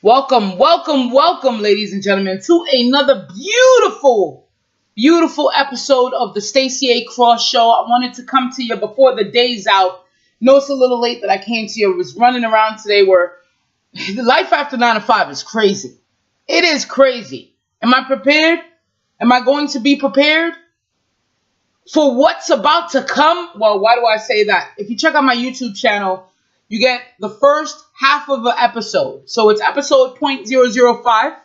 Welcome, welcome, welcome, ladies and gentlemen, to another beautiful episode of the Stacey A. Cross Show. I wanted to come to you before the day's out. Know it's a little late that I came to you. I was running around today where the life after 9 to 5 is crazy. It is crazy. Am I prepared? Am I going to be prepared for what's about to come? Well, why do I say that? If you check out my YouTube channel, you get the first half of an episode. So it's episode 0.005,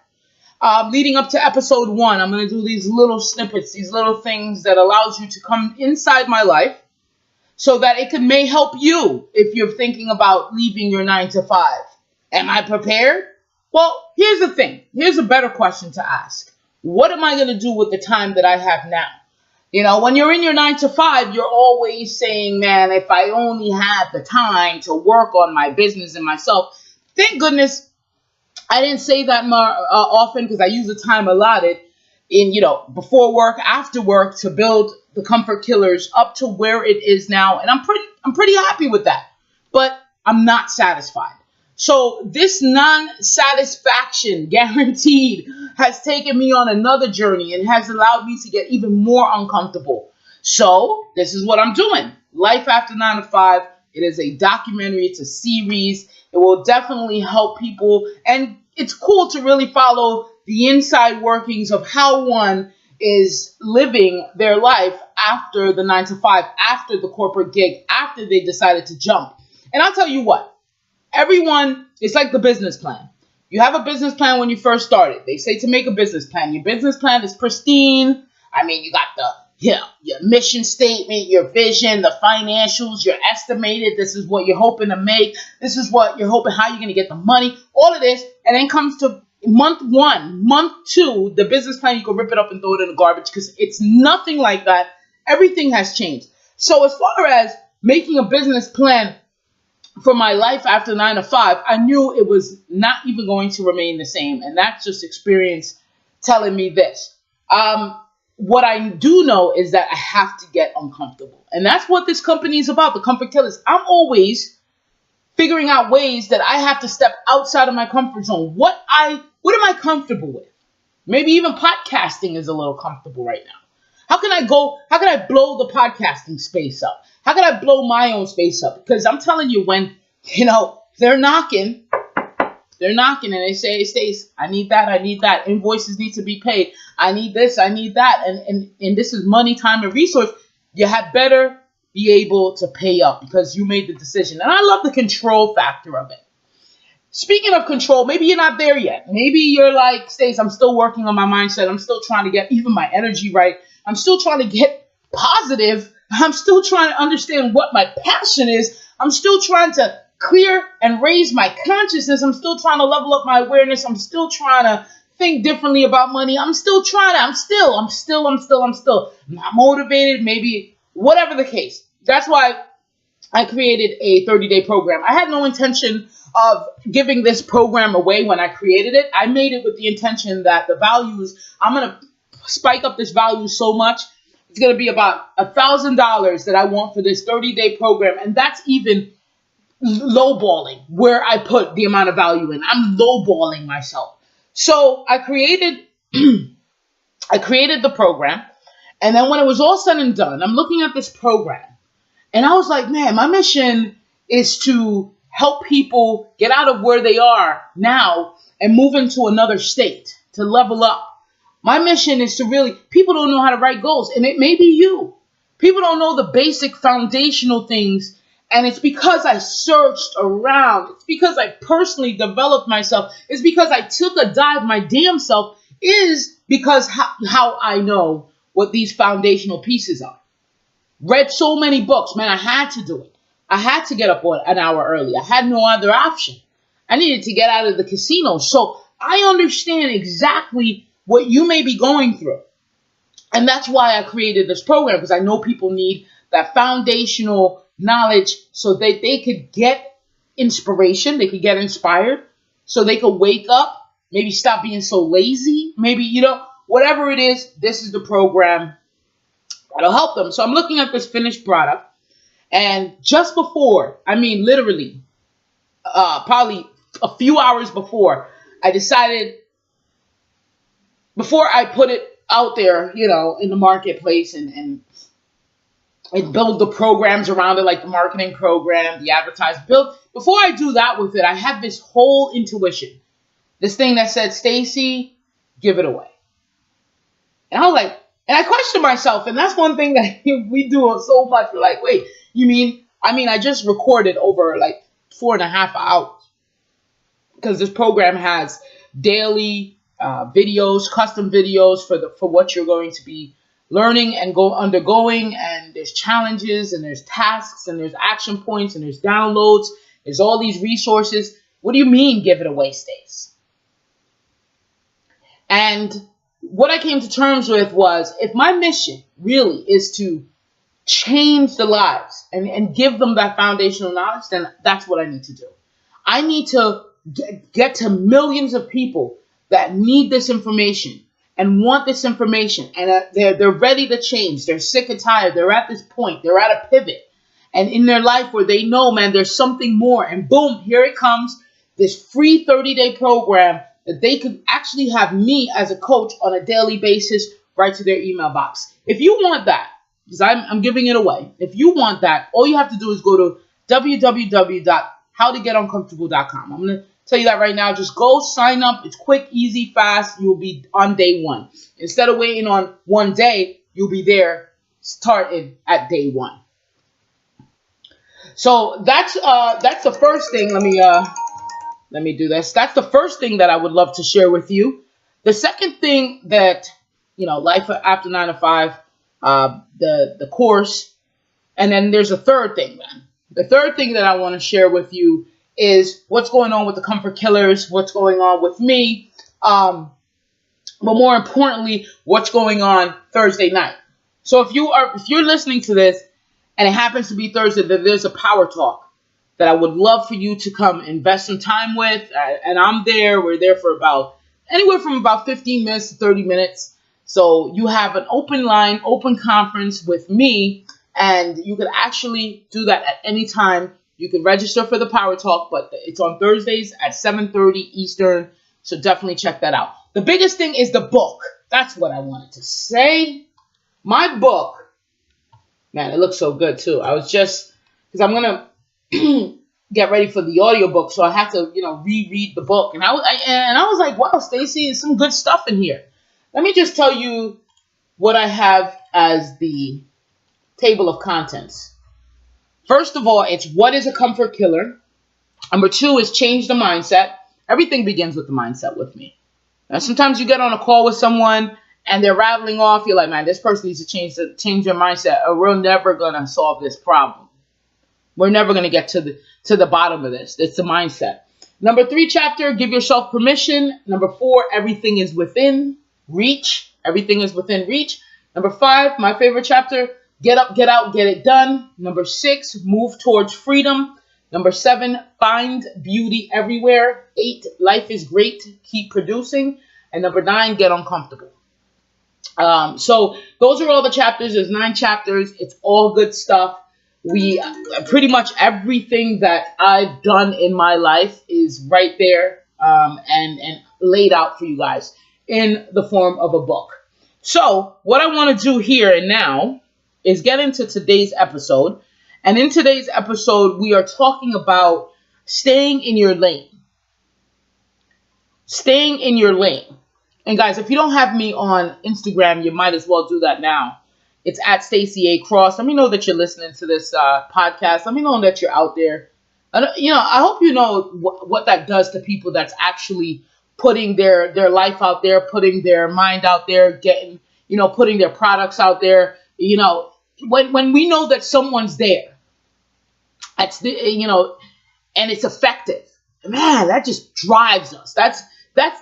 leading up to episode 1. I'm going to do these little snippets, these little things that allows you to come inside my life so that it may help you if you're thinking about leaving your 9 to 5. Am I prepared? Well, here's the thing. Here's a better question to ask. What am I going to do with the time that I have now? You know, when you're in your 9 to 5, you're always saying, man, if I only had the time to work on my business and myself. Thank goodness I didn't say that more often because I use the time allotted in, before work, after work to build the Comfort Killers up to where it is now. And I'm pretty happy with that. But I'm not satisfied. So this non-satisfaction, guaranteed, has taken me on another journey and has allowed me to get even more uncomfortable. So this is what I'm doing. Life After 9 to 5. It is a documentary. It's a series. It will definitely help people. And it's cool to really follow the inside workings of how one is living their life after the 9 to 5, after the corporate gig, after they decided to jump. And I'll tell you what. Everyone, it's like the business plan. You have a business plan when you first started. They say to make a business plan. Your business plan is pristine. I mean, you got your mission statement, your vision, the financials, you're estimated. This is what you're hoping to make. This is what you're hoping, how you're going to get the money, all of this. And then comes to month 1, month 2, the business plan, you can rip it up and throw it in the garbage because it's nothing like that. Everything has changed. So as far as making a business plan for my life after 9 to 5, I knew it was not even going to remain the same. And that's just experience telling me this. What I do know is that I have to get uncomfortable. And that's what this company is about, the Comfort Killers. I'm always figuring out ways that I have to step outside of my comfort zone. What am I comfortable with? Maybe even podcasting is a little comfortable right now. How can I blow the podcasting space up? How can I blow my own space up? Because I'm telling you, when, they're knocking and they say, hey, Stace, I need that. Invoices need to be paid. I need this, I need that. And this is money, time, and resource. You had better be able to pay up because you made the decision. And I love the control factor of it. Speaking of control, maybe you're not there yet. Maybe you're like, Stace, I'm still working on my mindset. I'm still trying to get even my energy right. I'm still trying to get positive. I'm still trying to understand what my passion is. I'm still trying to clear and raise my consciousness. I'm still trying to level up my awareness. I'm still trying to think differently about money. I'm still not motivated, maybe whatever the case. That's why I created a 30-day program. I had no intention of giving this program away when I created it. I made it with the intention that the values, I'm going to spike up this value so much. It's going to be about $1,000 that I want for this 30-day program. And that's even lowballing where I put the amount of value in. I'm lowballing myself. So I created the program. And then when it was all said and done, I'm looking at this program. And I was like, man, my mission is to help people get out of where they are now and move into another state, to level up. My mission is to really, people don't know how to write goals, and it may be you. People don't know the basic foundational things, and it's because I searched around. It's because I personally developed myself. It's because I took a dive. My damn self is because how I know what these foundational pieces are. Read so many books. Man, I had to do it. I had to get up an hour early. I had no other option. I needed to get out of the casino. So I understand exactly what you may be going through. And that's why I created this program, because I know people need that foundational knowledge so that they could get inspiration, they could get inspired, so they could wake up, maybe stop being so lazy, maybe, whatever it is, this is the program that'll help them. So I'm looking at this finished product, and just before, literally, probably a few hours before I decided before I put it out there, in the marketplace and build the programs around it, like the marketing program, the advertising build. Before I do that with it, I have this whole intuition, this thing that said, Stacy, give it away. And I was like, and I questioned myself, and that's one thing that we do so much. We're like, wait, you mean? I just recorded over like 4.5 hours because this program has daily videos, custom videos for what you're going to be learning and undergoing, and there's challenges and there's tasks and there's action points and there's downloads. There's all these resources. What do you mean give it away, Stace? And what I came to terms with was, if my mission really is to change the lives and give them that foundational knowledge, then that's what I need to do. I need to get to millions of people that need this information and want this information, and they're ready to change. They're sick and tired. They're at this point. They're at a pivot, and in their life where they know, man, there's something more. And boom, here it comes, this free 30-day program that they could actually have me as a coach on a daily basis right to their email box. If you want that, because I'm giving it away. If you want that, all you have to do is go to www.howtogetoncomfortable.com. I'm going to tell you that right now. Just go sign up. It's quick, easy, fast. You'll be on day one. Instead of waiting on one day, you'll be there starting at day one. So that's the first thing. Let me do this. That's the first thing that I would love to share with you. The second thing that, Life After 9 to 5, the course, and then there's a third thing, man. The third thing that I want to share with you is what's going on with the Comfort Killers, what's going on with me, but more importantly, what's going on Thursday night. So if you're listening to this and it happens to be Thursday, then there's a power talk that I would love for you to come invest some time with, and I'm there. We're there for anywhere from about 15 minutes to 30 minutes. So you have an open line, open conference with me, and you could actually do that at any time. You can register for the Power Talk, but it's on Thursdays at 7:30 Eastern, so definitely check that out. The biggest thing is the book. That's what I wanted to say. My book, man, it looks so good too. I was just, because I'm going to get ready for the audiobook, so I have to, reread the book. And I was like, wow, Stacy, there's some good stuff in here. Let me just tell you what I have as the table of contents. First of all, it's what is a comfort killer. Number 2 is change the mindset. Everything begins with the mindset with me. Now, sometimes you get on a call with someone and they're rattling off. You're like, man, this person needs to change their mindset, or we're never going to solve this problem. We're never going to get to the bottom of this. It's the mindset. Number 3 chapter, give yourself permission. Number 4, everything is within reach. Everything is within reach. Number 5, my favorite chapter, get up, get out, get it done. Number 6, move towards freedom. Number 7, find beauty everywhere. 8, life is great, keep producing. And number 9, get uncomfortable. So those are all the chapters. There's 9 chapters. It's all good stuff. We pretty much everything that I've done in my life is right there and laid out for you guys in the form of a book. So what I want to do here and now is get into today's episode. And in today's episode, we are talking about staying in your lane. Staying in your lane. And guys, if you don't have me on Instagram, you might as well do that now. It's at Stacy A. Cross. Let me know that you're listening to this podcast. Let me know that you're out there. I hope you know what that does to people that's actually putting their life out there, putting their mind out there, putting their products out there. When we know that someone's there, and it's effective, man, that just drives us. That's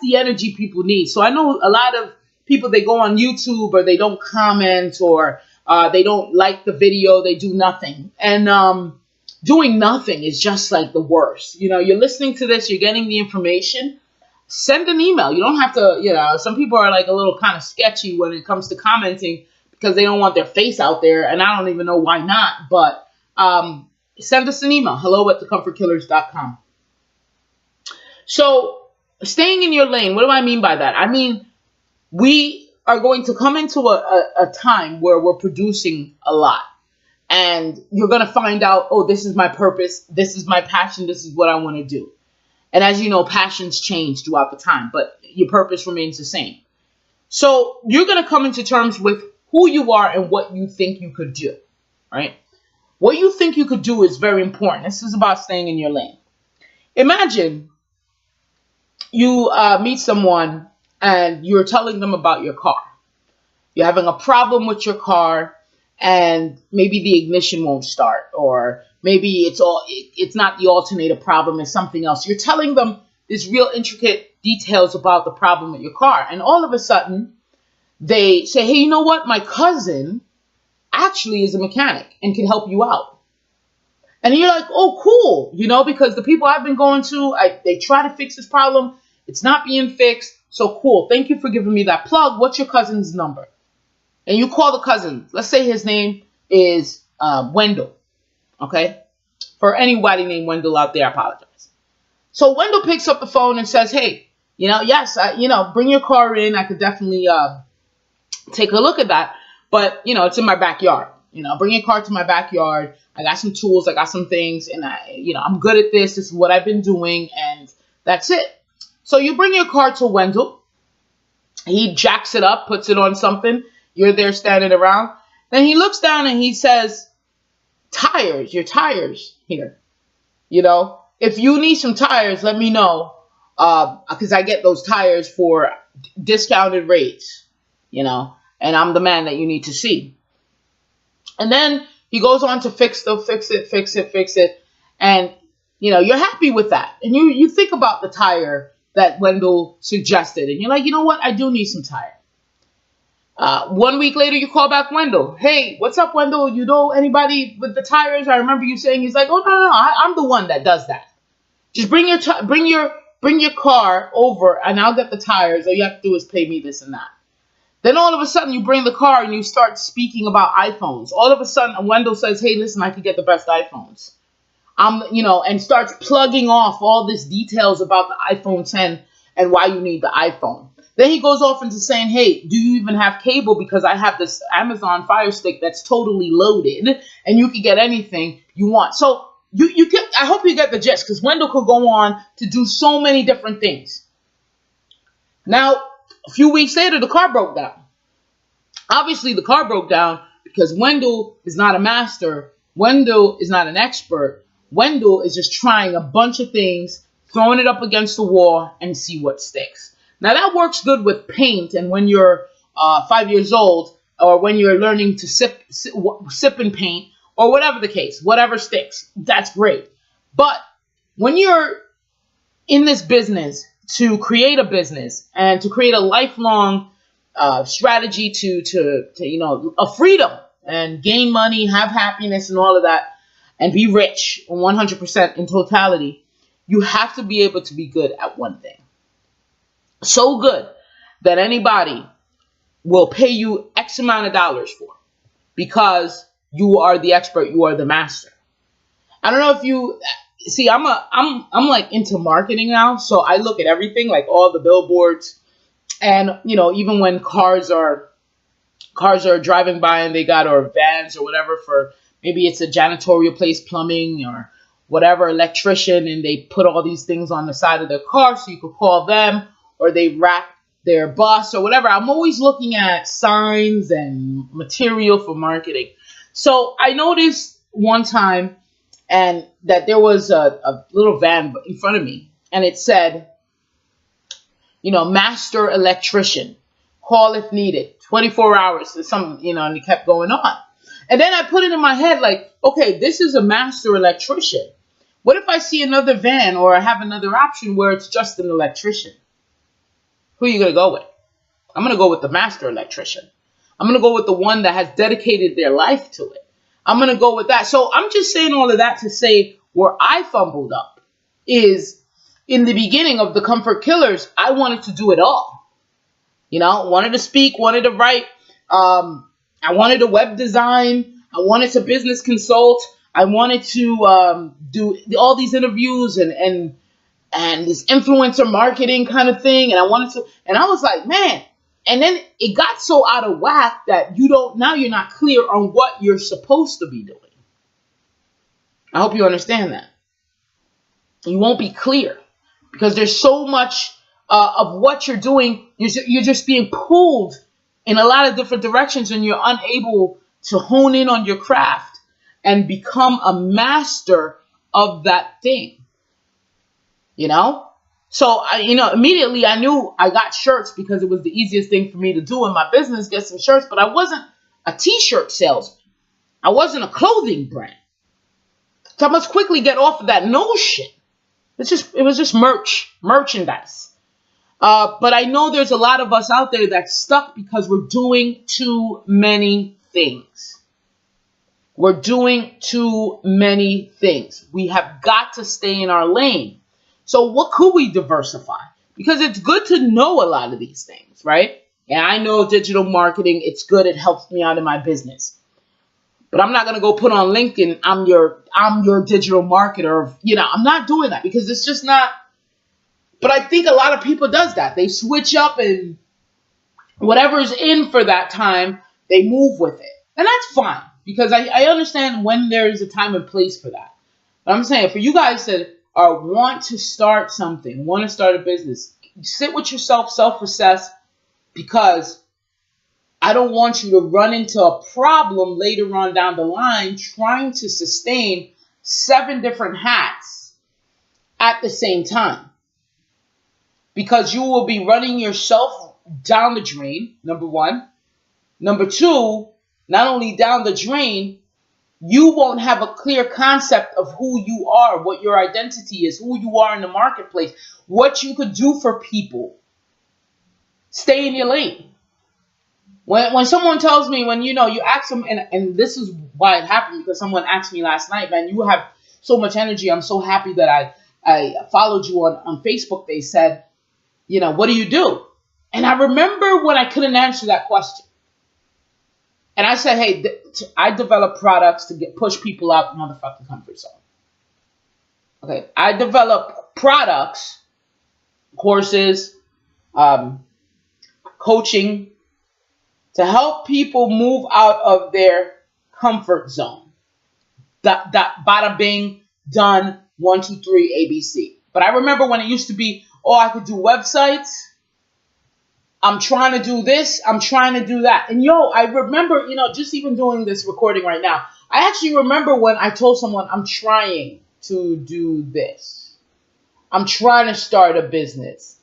the energy people need. So I know a lot of people, they go on YouTube or they don't comment or they don't like the video. They do nothing. And doing nothing is just like the worst. You're listening to this. You're getting the information. Send an email. You don't have to, some people are like a little kind of sketchy when it comes to commenting because they don't want their face out there. And I don't even know why not. But send us an email. hello@thecomfortkillers.com. So Staying in your lane. What do I mean by that? I mean, we are going to come into a time where we're producing a lot. And you're going to find out, oh, this is my purpose. This is my passion. This is what I want to do. And as you know, passions change throughout the time, but your purpose remains the same. So you're going to come into terms with who you are and what you think you could do, right? What you think you could do is very important. This is about staying in your lane. Imagine you meet someone and you're telling them about your car. You're having a problem with your car, and maybe the ignition won't start, or maybe it's not the alternator problem, it's something else. You're telling them this real intricate details about the problem with your car, and all of a sudden they say, hey, you know what? My cousin actually is a mechanic and can help you out. And you're like, oh, cool, because the people I've been going to, they try to fix this problem. It's not being fixed. So cool. Thank you for giving me that plug. What's your cousin's number? And you call the cousin. Let's say his name is Wendell. Okay? For anybody named Wendell out there, I apologize. So Wendell picks up the phone and says, hey, yes, bring your car in. I could definitely take a look at that. But, it's in my backyard. Bring your car to my backyard. I got some tools. I got some things. And, I'm good at this. This is what I've been doing. And that's it. So you bring your car to Wendell. He jacks it up, puts it on something. You're there standing around. Then he looks down and he says, tires, your tires here. If you need some tires, let me know. Because I get those tires for discounted rates, and I'm the man that you need to see. And then he goes on to fix it. And, you're happy with that. And you think about the tire that Wendell suggested. And you're like, you know what? I do need some tire. 1 week later, you call back Wendell. Hey, what's up, Wendell? You know anybody with the tires? I remember you saying. He's like, oh, no, I'm the one that does that. Just bring your car over and I'll get the tires. All you have to do is pay me this and that. Then all of a sudden you bring the car and you start speaking about iPhones. All of a sudden Wendell says, hey, listen, I could get the best iPhones. And starts plugging off all these details about the iPhone 10 and why you need the iPhone. Then he goes off into saying, hey, do you even have cable? Because I have this Amazon Fire Stick that's totally loaded and you can get anything you want. So I hope you get the gist, because Wendell could go on to do so many different things. Now, a few weeks later, the car broke down. Obviously, the car broke down because Wendell is not a master. Wendell is not an expert. Wendell is just trying a bunch of things, throwing it up against the wall and see what sticks. Now, that works good with paint, and when you're 5 years old, or when you're learning to sip and paint, or whatever the case, whatever sticks, that's great. But when you're in this business to create a business and to create a lifelong strategy to a freedom and gain money, have happiness and all of that, and be rich 100% in totality, you have to be able to be good at one thing. So good that anybody will pay you X amount of dollars for, because you are the expert, you are the master. I don't know if you see, I'm like into marketing now, so I look at everything, like all the billboards, and even when cars are driving by and they got, or vans or whatever, for maybe it's a janitorial place, plumbing or whatever, electrician, and they put all these things on the side of their car so you could call them, or they wrap their bus or whatever. I'm always looking at signs and material for marketing. So I noticed one time and that there was a little van in front of me, and it said, master electrician, call if needed, 24 hours, and it kept going on. And then I put it in my head, like, okay, this is a master electrician. What if I see another van, or I have another option where it's just an electrician? Who are you going to go with? I'm going to go with the master electrician. I'm going to go with the one that has dedicated their life to it. I'm going to go with that. So I'm just saying all of that to say where I fumbled up is in the beginning of the Comfort Killers, I wanted to do it all. Wanted to speak, wanted to write. I wanted to web design. I wanted to business consult. I wanted to do all these interviews and and this influencer marketing kind of thing. And I was like, man. And then it got so out of whack that now you're not clear on what you're supposed to be doing. I hope you understand that. You won't be clear because there's so much of what you're doing. You're just being pulled in a lot of different directions, and you're unable to hone in on your craft and become a master of that thing. So, immediately I knew I got shirts because it was the easiest thing for me to do in my business, get some shirts. But I wasn't a t-shirt salesman. I wasn't a clothing brand. So I must quickly get off of that notion. It was just merchandise. But I know there's a lot of us out there that's stuck because we're doing too many things. We're doing too many things. We have got to stay in our lane. So what could we diversify? Because it's good to know a lot of these things, right? And I know digital marketing, it's good. It helps me out in my business. But I'm not going to go put on LinkedIn, I'm your digital marketer. I'm not doing that because it's just not. But I think a lot of people does that. They switch up and whatever's in for that time, they move with it. And that's fine because I understand when there is a time and place for that. But I'm saying for you guys that want to start something, want to start a business, sit with yourself, self-assess, because I don't want you to run into a problem later on down the line trying to sustain 7 different hats at the same time. Because you will be running yourself down the drain, number one. Number two, not only down the drain, you won't have a clear concept of who you are, what your identity is, who you are in the marketplace, what you could do for people. Stay in your lane. When someone tells me, you ask them, and this is why it happened, because someone asked me last night, man, you have so much energy. I'm so happy that I followed you on Facebook. They said, what do you do? And I remember when I couldn't answer that question. And I said, hey, I develop products to push people out the motherfucking comfort zone. Okay, I develop products, courses, coaching to help people move out of their comfort zone. That bada bing, done, 1, 2, 3, ABC. But I remember when it used to be, I could do websites. I'm trying to do this. I'm trying to do that. And I remember, just even doing this recording right now, I actually remember when I told someone I'm trying to do this. I'm trying to start a business.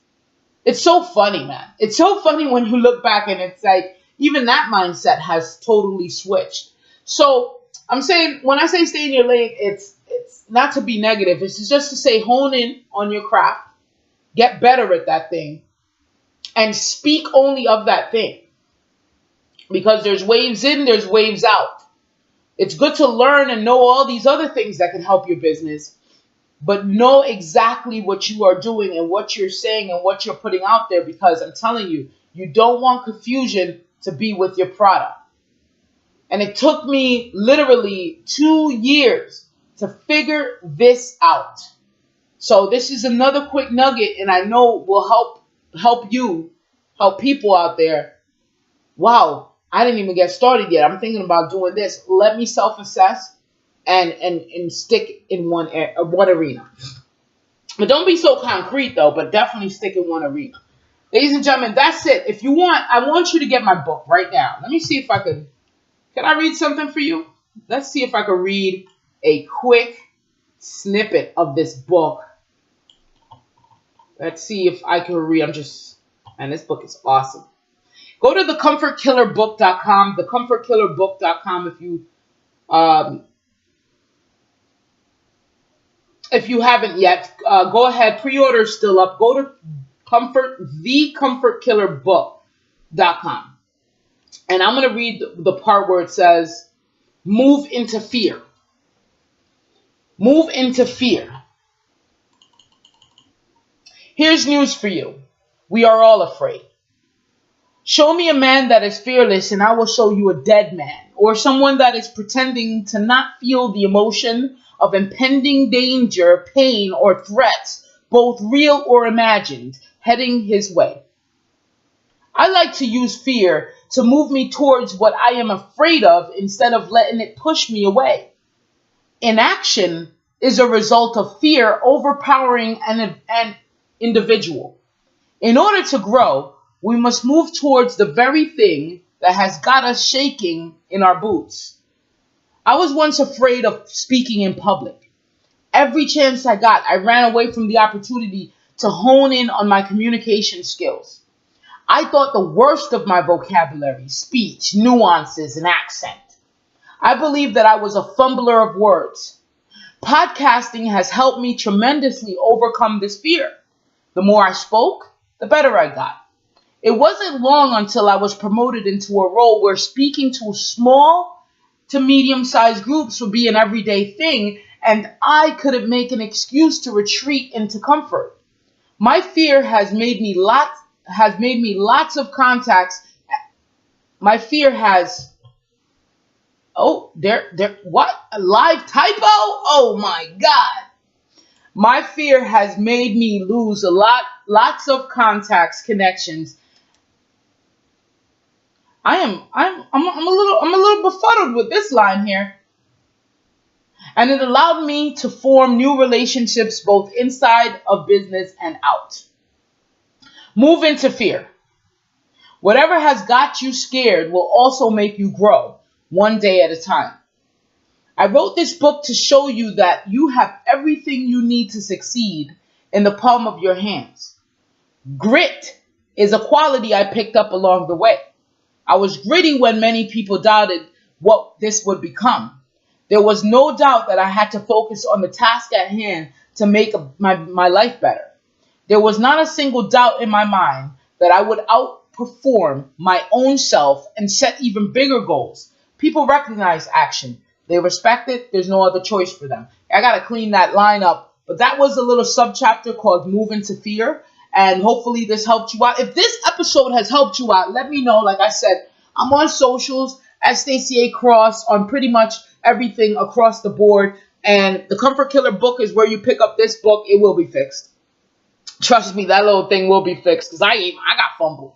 It's so funny, man. It's so funny when you look back and it's like, even that mindset has totally switched. So I'm saying, when I say stay in your lane, it's not to be negative. It's just to say hone in on your craft. Get better at that thing. And speak only of that thing. Because there's waves in, there's waves out. It's good to learn and know all these other things that can help your business. But know exactly what you are doing and what you're saying and what you're putting out there. Because I'm telling you, you don't want confusion to be with your product. And it took me literally 2 years to figure this out. So this is another quick nugget, and I know will help people out there. Wow, I didn't even get started yet. I'm thinking about doing this. Let me self-assess and stick in one arena. But don't be so concrete though, but definitely stick in one arena. Ladies and gentlemen, that's it. If you want, I want you to get my book right now. Let me see if I can I read something for you? Let's see if I can read a quick snippet of this book. Let's see if I can read. And this book is awesome. Go to thecomfortkillerbook.com, thecomfortkillerbook.com if you haven't yet. Go ahead, pre-order is still up. Go to thecomfortkillerbook.com. And I'm going to read the part where it says, move into fear. Move into fear. Here's news for you. We are all afraid. Show me a man that is fearless and I will show you a dead man, or someone that is pretending to not feel the emotion of impending danger, pain, or threats both real or imagined, heading his way. I like to use fear to move me towards what I am afraid of instead of letting it push me away. Inaction is a result of fear overpowering an individual. In order to grow, we must move towards the very thing that has got us shaking in our boots. I was once afraid of speaking in public. Every chance I got, I ran away from the opportunity to hone in on my communication skills. I thought the worst of my vocabulary, speech, nuances, and accent. I believed that I was a fumbler of words. Podcasting has helped me tremendously overcome this fear. The more I spoke, the better I got. It wasn't long until I was promoted into a role where speaking to small to medium-sized groups would be an everyday thing, and I couldn't make an excuse to retreat into comfort. My fear has made me lots of contacts. My fear has what? A live typo? Oh my God. My fear has made me lose lots of contacts, connections. I'm a little befuddled with this line here. And it allowed me to form new relationships both inside of business and out. Move into fear. Whatever has got you scared will also make you grow, one day at a time. I wrote this book to show you that you have everything you need to succeed in the palm of your hands. Grit is a quality I picked up along the way. I was gritty when many people doubted what this would become. There was no doubt that I had to focus on the task at hand to make my life better. There was not a single doubt in my mind that I would outperform my own self and set even bigger goals. People recognize action. They respect it. There's no other choice for them. I got to clean that line up. But that was a little subchapter called Move Into Fear. And hopefully this helped you out. If this episode has helped you out, let me know. Like I said, I'm on socials at Stacey A. Cross on pretty much everything across the board. And the Comfort Killer book is where you pick up this book. It will be fixed. Trust me, that little thing will be fixed because I got fumbled.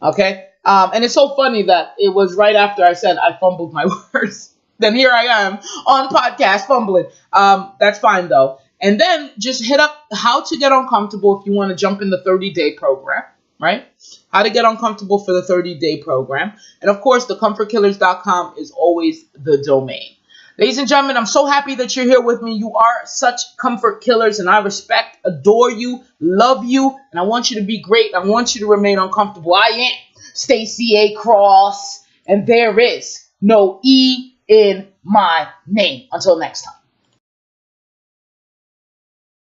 Okay? And it's so funny that it was right after I said I fumbled my words. Then here I am on podcast fumbling. That's fine though. And then just hit up How to Get Uncomfortable if you want to jump in the 30-day program, right? How to Get Uncomfortable for the 30-day program. And of course, thecomfortkillers.com is always the domain. Ladies and gentlemen, I'm so happy that you're here with me. You are such comfort killers, and I respect, adore you, love you, and I want you to be great. I want you to remain uncomfortable. I am Stacey A. Cross, and there is no E in my name. Until next time.